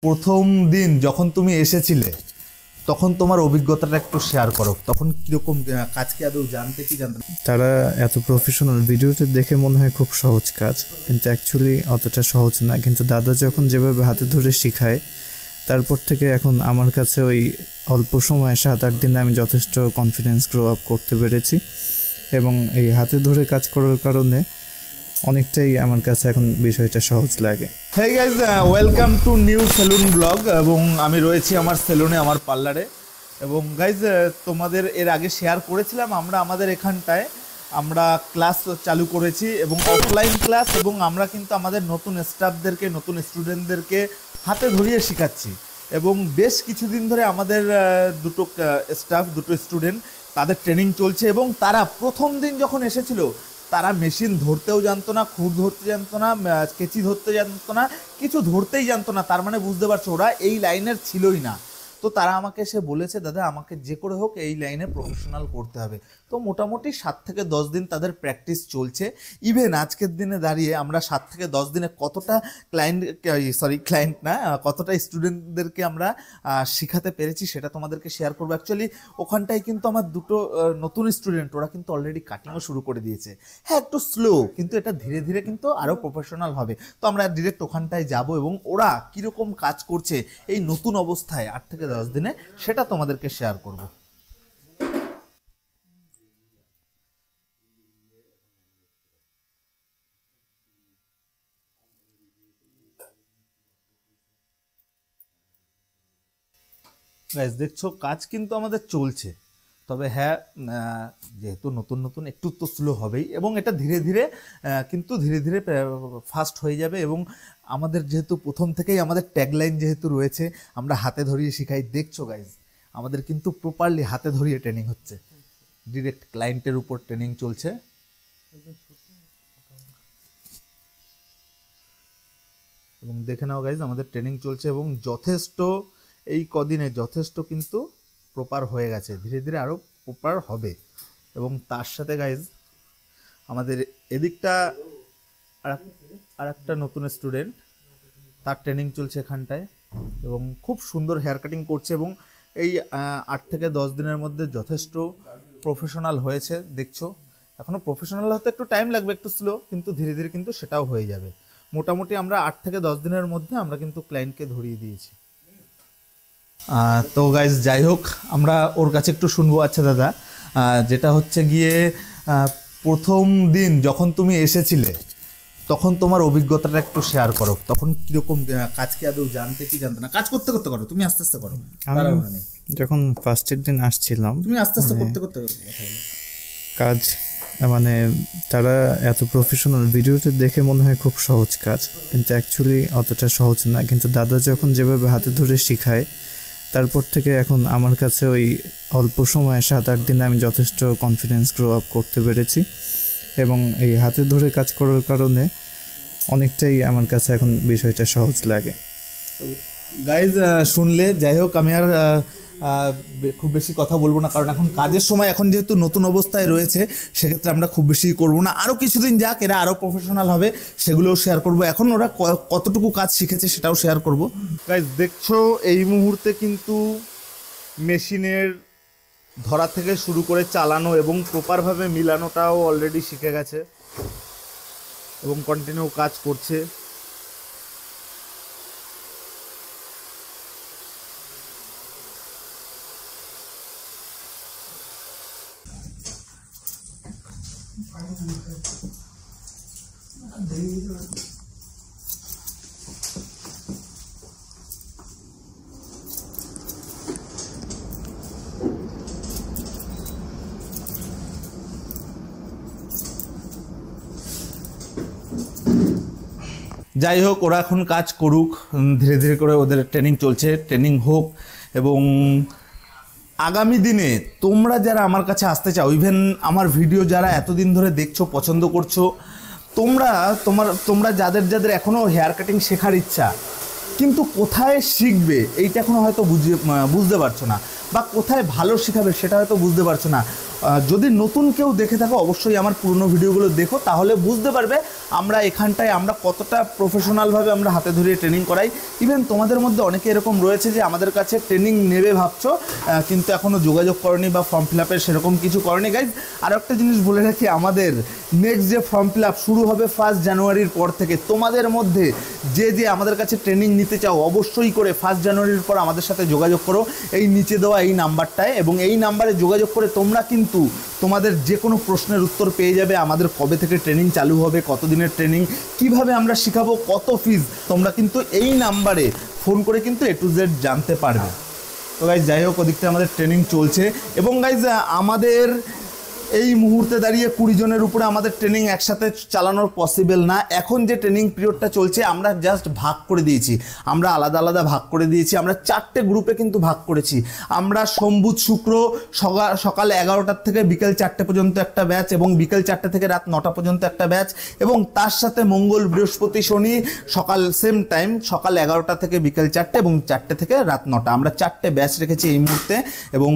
প্রথম দিন যখন তুমি এসেছিলে তখন তোমার অভিজ্ঞতাটা একটু শেয়ার করো। তখন কিরকম কাজ কি আদৌ জানতে কি জানতে? তারা এত প্রফেশনাল, ভিডিওতে দেখে মনে হয় খুব সহজ কাজ, কিন্তু অ্যাকচুয়ালি অতটা সহজ না। কিন্তু দাদা যখন যেভাবে হাতে ধরে শেখায়, তারপর থেকে এখন আমার কাছে ওই অল্প সময় 7-8 দিনে আমি যথেষ্ট কনফিডেন্স গ্রো আপ করতে পেরেছি, এবং এই হাতে ধরে কাজ করার কারণে অনেকটাই আমার কাছে এখন বিষয়টা সহজ লাগে। Hey guys, welcome to new salon blog. এবং আমি রয়েছি আমার সেলুনে, আমার পার্লারে। এবং গাইজ, তোমাদের এর আগে শেয়ার করেছিলাম আমরা আমাদের এখানটায় আমরা ক্লাস চালু করেছি, এবং অফলাইন ক্লাস, এবং আমরা কিন্তু আমাদের নতুন স্টাফদেরকে, নতুন স্টুডেন্টদেরকে হাতে ধরিয়ে শেখাচ্ছি। এবং বেশ কিছুদিন ধরে আমাদের দুটো স্টাফ, দুটো স্টুডেন্ট, তাদের ট্রেনিং চলছে। এবং তারা প্রথম দিন যখন এসেছিল তারা মেশিন ধরতেও জানতো না, খুঁট ধরতে জানতো না, কেচি ধরতে জানতো না, কিছু ধরতেই জানতো না। তার মানে বুঝতে পারছো ওরা এই লাইনের ছিলই না। তো তারা আমাকে এসে বলেছে, দাদা আমাকে যে করে হোক এই লাইনে প্রফেশনাল করতে হবে। তো মোটামুটি 7 থেকে 10 দিন তাদের প্র্যাকটিস চলছে। ইভেন আজকের দিনে দাঁড়িয়ে আমরা 7 থেকে 10 দিনে কতটা কতটা স্টুডেন্টদেরকে আমরা শেখাতে পেরেছি সেটা তোমাদেরকে শেয়ার করবো। অ্যাকচুয়ালি ওখানটায় কিন্তু আমার দুটো নতুন স্টুডেন্ট, ওরা কিন্তু অলরেডি কাটিংও শুরু করে দিয়েছে। হ্যাঁ, একটু স্লো, কিন্তু এটা ধীরে ধীরে কিন্তু আরও প্রফেশনাল হবে। তো আমরা ডিরেক্ট ওখানটায় যাব, এবং ওরা কীরকম কাজ করছে এই নতুন অবস্থায় 8 থেকে 10 দিনে সেটা তোমাদেরকে শেয়ার করব। গাইস, দেখছো কাজ কিন্তু আমাদের চলছে। তবে হ্যাঁ, যেহেতু নতুন নতুন একটু তো স্লো হবেই, এবং এটা ধীরে ধীরে ফাস্ট হয়ে যাবে। এবং আমাদের যেহেতু প্রথম থেকেই আমাদের ট্যাগলাইন যেহেতু রয়েছে, আমরা হাতে ধরিয়ে শিখাই। দেখছো গাইজ, আমাদের কিন্তু প্রপারলি হাতে ধরিয়ে ট্রেনিং হচ্ছে, ডিরেক্ট ক্লায়েন্টের উপর ট্রেনিং চলছে। এবং দেখে নাও গাইজ, আমাদের ট্রেনিং চলছে, এবং যথেষ্ট এই কদিনে যথেষ্ট কিন্তু প্রপার হয়ে গেছে, ধীরে ধীরে আরও প্রপার হবে। এবং তার সাথে গাইজ আমাদের এদিকটা আর একটা নতুন স্টুডেন্ট, তার ট্রেনিং চলছে এখানটায়, এবং খুব সুন্দর হেয়ার কাটিং করছে। এবং এই 8 থেকে 10 দিনের মধ্যে যথেষ্ট প্রফেশনাল হয়েছে। দেখছো, এখনও প্রফেশনাল হতে একটু টাইম লাগবে, একটু স্লো, কিন্তু ধীরে ধীরে কিন্তু সেটাও হয়ে যাবে। মোটামুটি আমরা 8 থেকে 10 দিনের মধ্যে আমরা কিন্তু ক্লায়েন্টকে ধরিয়ে দিয়েছি। তো গাইজ, যাই হোক, আমরা ওর কাছে একটু শুনবো। আচ্ছা দাদা, যেটা হচ্ছে গিয়ে প্রথম দিন যখন তুমি এসেছিলে তখন তোমার অভিজ্ঞতাটা একটু শেয়ার করো। তখন কিরকম কাজ কি আদৌ জানতে কি জানতো না? কাজ করতে করতে করো, তুমি আস্তে আস্তে করো। যখন ফার্স্টের দিন আসছিলাম, তুমি আস্তে আস্তে করতে করতে কাজ, মানে তারা এত প্রফেশনাল, ভিডিওতে দেখে মনে হয় খুব সহজ কাজ, কিন্তু অ্যাকচুয়ালি অতটা সহজ না। কিন্তু দাদা যখন যেভাবে হাতে ধরে শেখায়, তারপর থেকে এখন আমার কাছে ওই অল্প সময় 7-8 দিনে আমি যথেষ্ট কনফিডেন্স গ্রো আপ করতে পেরেছি, এবং এই হাতে ধরে কাজ করার কারণে অনেকটাই আমার কাছে এখন বিষয়টা সহজ লাগে। গাইজ, শুনলে, যাই হোক, আমি আর খুব বেশি কথা বলবো না, কারণ এখন কাজের সময়, এখন যেহেতু নতুন অবস্থায় রয়েছে, সেক্ষেত্রে আমরা খুব বেশি করবো না। আরও কিছুদিন যাক, এরা আরও প্রফেশনাল হবে, সেগুলোও শেয়ার করবো। এখন ওরা কতটুকু কাজ শিখেছে সেটাও শেয়ার করবো। গাইজ, দেখছো এই মুহূর্তে কিন্তু মেশিনের ধরা থেকে শুরু করে চালানো এবং প্রপারভাবে মিলানোটাও অলরেডি শিখে গেছে, এবং কন্টিনিউ কাজ করছে। যাই হোক, ওরা এখন কাজ করুক, ধীরে ধীরে করে ওদের ট্রেনিং চলছে, ট্রেনিং হোক। এবং আগামী দিনে তোমরা যারা আমার কাছে আসতে চাও, ইভেন আমার ভিডিও যারা এতদিন ধরে দেখছো, পছন্দ করছো, তোমরা যাদের এখনও হেয়ার কাটিং শেখার ইচ্ছা, কিন্তু কোথায় শিখবে এইটা এখনও হয়তো বুঝতে পারছো না, বা কোথায় ভালো শেখাবে সেটা হয়তো বুঝতে পারছো না। যদি নতুন কেউ দেখে থাকো, অবশ্যই আমার পুরনো ভিডিওগুলো দেখো, তাহলে বুঝতে পারবে আমরা এখানটায় আমরা কতটা প্রফেশনালভাবে আমরা হাতে ধরিয়ে ট্রেনিং করাই। ইভেন তোমাদের মধ্যে অনেকে এরকম রয়েছে যে আমাদের কাছে ট্রেনিং নেবে ভাবছো, কিন্তু এখনও যোগাযোগ করনি বা ফর্ম ফিল আপের সেরকম কিছু করনি। গাইজ আর একটা জিনিস বলে রাখি, আমাদের নেক্সট যে ফর্ম ফিল আপ শুরু হবে 1 জানুয়ারির পর থেকে, তোমাদের মধ্যে যে আমাদের কাছে ট্রেনিং নিতে চাও অবশ্যই করে 1 জানুয়ারির পর আমাদের সাথে যোগাযোগ করো এই নিচে দেওয়া এই নাম্বারটায়, এবং এই নাম্বারে যোগাযোগ করে তোমরা কিন্তু তোমাদের যে কোনো প্রশ্নের উত্তর পেয়ে যাবে। আমাদের কবে থেকে ট্রেনিং চালু হবে, কতদিনের ট্রেনিং, কিভাবে আমরা শেখাবো, কত ফিজ, তোমরা কিন্তু এই নাম্বারে ফোন করে কিন্তু A to Z জানতে পারবে। তো গাইজ যাই হোক, ওদিকটা আমাদের ট্রেনিং চলছে, এবং গাইজ আমাদের এই মুহূর্তে দাঁড়িয়ে 20 জনের উপরে আমাদের ট্রেনিং একসাথে চালানোর পসিবল না। এখন যে ট্রেনিং পিরিয়ডটা চলছে আমরা জাস্ট ভাগ করে দিয়েছি, আমরা আলাদা আলাদা ভাগ করে দিয়েছি, আমরা 4টে গ্রুপে কিন্তু ভাগ করেছি। আমরা সোম বুধ শুক্র সকাল 11টার থেকে বিকেল 4টে পর্যন্ত একটা ব্যাচ, এবং বিকেল 4টে থেকে রাত 9টা পর্যন্ত একটা ব্যাচ, এবং তার সাথে মঙ্গল বৃহস্পতি শনি সকাল সেম টাইম সকাল 11টা থেকে বিকেল 4টে এবং 4টে থেকে রাত 9টা। আমরা 4টে ব্যাচ রেখেছি এই মুহূর্তে, এবং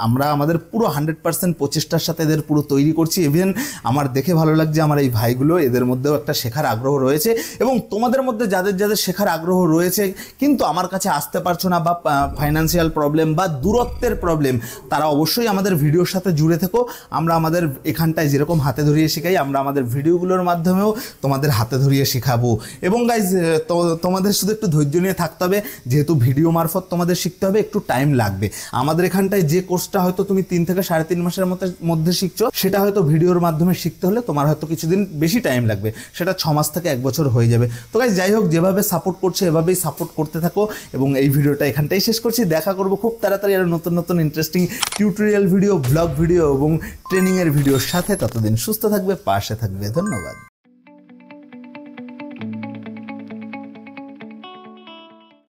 আমরা আমাদের পুরো 100% প্রচেষ্টার সাথে এদের পুরো তৈরি করছি। ইভেন আমার দেখে ভালো লাগছে আমার এই ভাইগুলো, এদের মধ্যেও একটা শেখার আগ্রহ রয়েছে, এবং তোমাদের মধ্যে যাদের যাদের শেখার আগ্রহ রয়েছে কিন্তু আমার কাছে আসতে পারছো না, বা ফাইন্যান্সিয়াল প্রবলেম বা দূরত্বের প্রবলেম, তারা অবশ্যই আমাদের ভিডিওর সাথে জুড়ে থেকো। আমরা আমাদের এখানটায় যেরকম হাতে ধরিয়ে শেখাই, আমরা আমাদের ভিডিওগুলোর মাধ্যমেও তোমাদের হাতে ধরিয়ে শেখাবো। এবং গাইজ তোমাদের শুধু একটু ধৈর্য নিয়ে থাকতে হবে, যেহেতু ভিডিও মারফত তোমাদের শিখতে হবে, একটু টাইম লাগবে। আমাদের এখানটায় যে কোর্সটা হয়তো তুমি 3 থেকে 3.5 মাসের মধ্যে শিখছো, সেটা হয়তো ভিডিওর মাধ্যমে শিখতে হলে তোমার হয়তো কিছুদিন বেশি টাইম লাগবে, সেটা 6 মাস থেকে 1 বছর হয়ে যাবে। তো গাইজ যাই হোক, যেভাবে সাপোর্ট করছে এভাবেই সাপোর্ট করতে থাকো, এবং এই ভিডিওটা এখানটাই শেষ করছি। দেখা করবো খুব তাড়াতাড়ি আরো নতুন নতুন interesting tutorial video, blog video এবং ট্রেনিংয়ের ভিডিওর সাথে। ততদিন সুস্থ থাকবে, পাশে থাকবে। ধন্যবাদ।